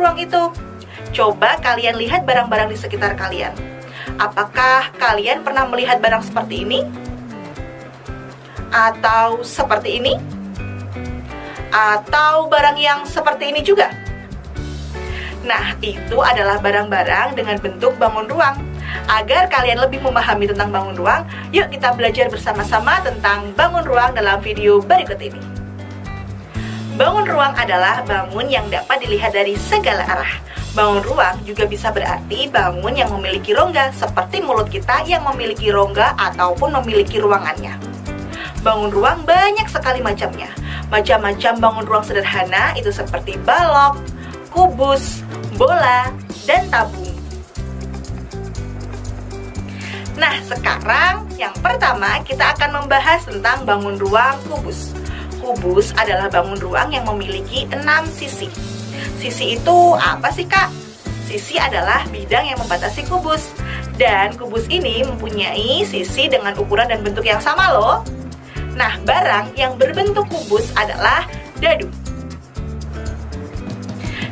ruang itu. Coba kalian lihat barang-barang di sekitar kalian. Apakah kalian pernah melihat barang seperti ini? Atau seperti ini? Atau barang yang seperti ini juga? Nah, itu adalah barang-barang dengan bentuk bangun ruang. Agar kalian lebih memahami tentang bangun ruang, yuk kita belajar bersama-sama tentang bangun ruang dalam video berikut ini. Bangun ruang adalah bangun yang dapat dilihat dari segala arah. Bangun ruang juga bisa berarti bangun yang memiliki rongga, seperti mulut kita yang memiliki rongga ataupun memiliki ruangannya. Bangun ruang banyak sekali macamnya. Macam-macam bangun ruang sederhana itu seperti balok, kubus, bola, dan tabung. Nah, sekarang yang pertama kita akan membahas tentang bangun ruang kubus. Kubus adalah bangun ruang yang memiliki 6 sisi. Sisi itu apa sih, Kak? Sisi adalah bidang yang membatasi kubus. Dan kubus ini mempunyai sisi dengan ukuran dan bentuk yang sama loh. Nah, barang yang berbentuk kubus adalah dadu.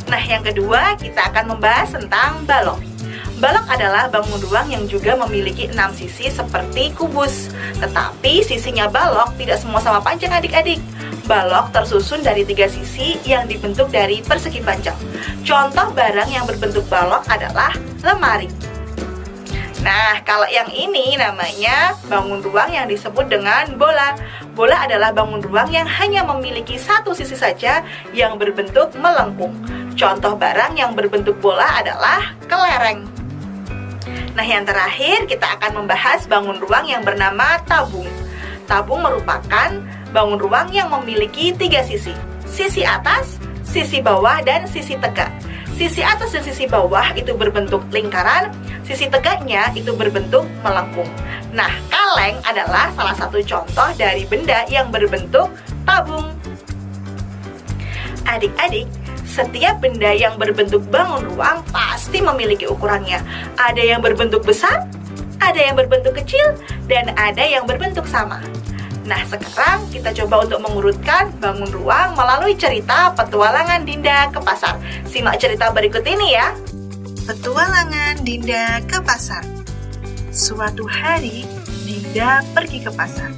Nah, yang kedua kita akan membahas tentang balok. Balok adalah bangun ruang yang juga memiliki 6 sisi seperti kubus. Tetapi sisinya balok tidak semua sama panjang adik-adik. Balok tersusun dari 3 sisi yang dibentuk dari persegi panjang. Contoh barang yang berbentuk balok adalah lemari. Nah, kalau yang ini namanya bangun ruang yang disebut dengan bola. Bola adalah bangun ruang yang hanya memiliki 1 sisi saja yang berbentuk melengkung. Contoh barang yang berbentuk bola adalah kelereng. Nah, yang terakhir kita akan membahas bangun ruang yang bernama tabung. Tabung merupakan bangun ruang yang memiliki 3 sisi. Sisi atas, sisi bawah, dan sisi tegak. Sisi atas dan sisi bawah itu berbentuk lingkaran, sisi tegaknya itu berbentuk melengkung. Nah, kaleng adalah salah satu contoh dari benda yang berbentuk tabung. Adik-adik, setiap benda yang berbentuk bangun ruang pasti memiliki ukurannya. Ada yang berbentuk besar, ada yang berbentuk kecil, dan ada yang berbentuk sama. Nah, sekarang kita coba untuk mengurutkan bangun ruang melalui cerita petualangan Dinda ke pasar. Simak cerita berikut ini ya. Petualangan Dinda ke pasar. Suatu hari, Dinda pergi ke pasar.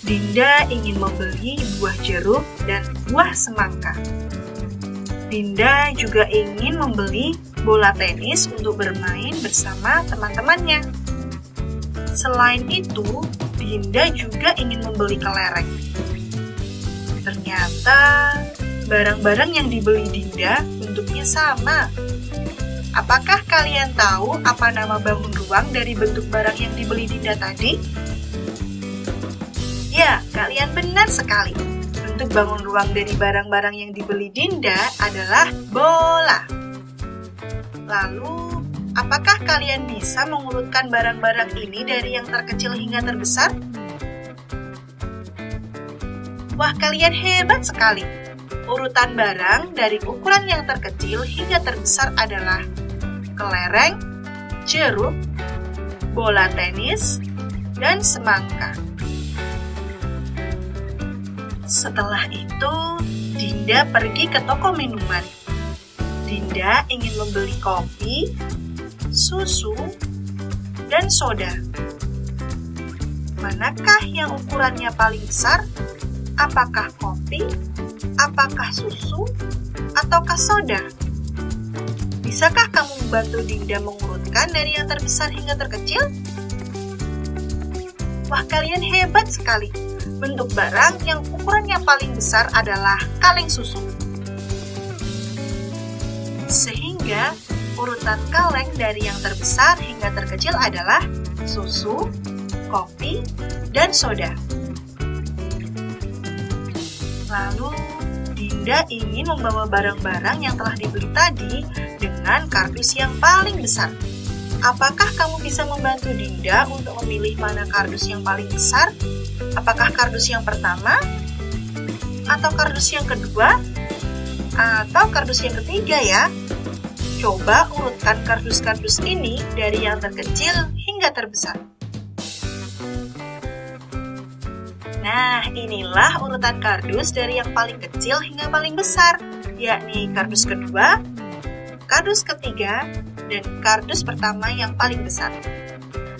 Dinda ingin membeli buah jeruk dan buah semangka. Dinda juga ingin membeli bola tenis untuk bermain bersama teman-temannya. Selain itu, Dinda juga ingin membeli kelereng. Ternyata, barang-barang yang dibeli Dinda bentuknya sama. Apakah kalian tahu apa nama bangun ruang dari bentuk barang yang dibeli Dinda tadi? Ya, kalian benar sekali. Bentuk bangun ruang dari barang-barang yang dibeli Dinda adalah bola. Lalu, apakah kalian bisa mengurutkan barang-barang ini dari yang terkecil hingga terbesar? Wah, kalian hebat sekali. Urutan barang dari ukuran yang terkecil hingga terbesar adalah kelereng, jeruk, bola tenis, dan semangka. Setelah itu, Dinda pergi ke toko minuman. Dinda ingin membeli kopi, susu, dan soda. Manakah yang ukurannya paling besar? Apakah kopi, apakah susu, ataukah soda? Bisakah kamu membantu Dinda mengurutkan dari yang terbesar hingga terkecil? Wah, kalian hebat sekali. Bentuk barang yang ukurannya paling besar adalah kaleng susu. Sehingga urutan kaleng dari yang terbesar hingga terkecil adalah susu, kopi, dan soda. Lalu, Dinda ingin membawa barang-barang yang telah dibeli tadi dengan kardus yang paling besar. Apakah kamu bisa membantu Dinda untuk memilih mana kardus yang paling besar? Apakah kardus yang pertama? Atau kardus yang kedua? Atau kardus yang ketiga ya? Coba urutkan kardus-kardus ini dari yang terkecil hingga terbesar. Nah, inilah urutan kardus dari yang paling kecil hingga paling besar, yakni kardus kedua, kardus ketiga dan kardus pertama yang paling besar.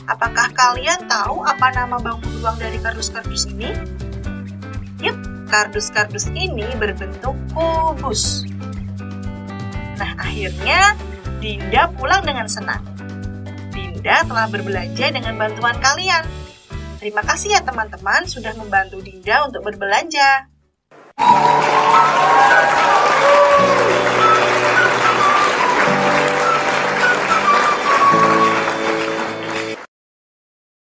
Apakah kalian tahu apa nama bangun ruang dari kardus-kardus ini? Yup, kardus-kardus ini berbentuk kubus. Nah, akhirnya Dinda pulang dengan senang. Dinda telah berbelanja dengan bantuan kalian. Terima kasih ya teman-teman sudah membantu Dinda untuk berbelanja.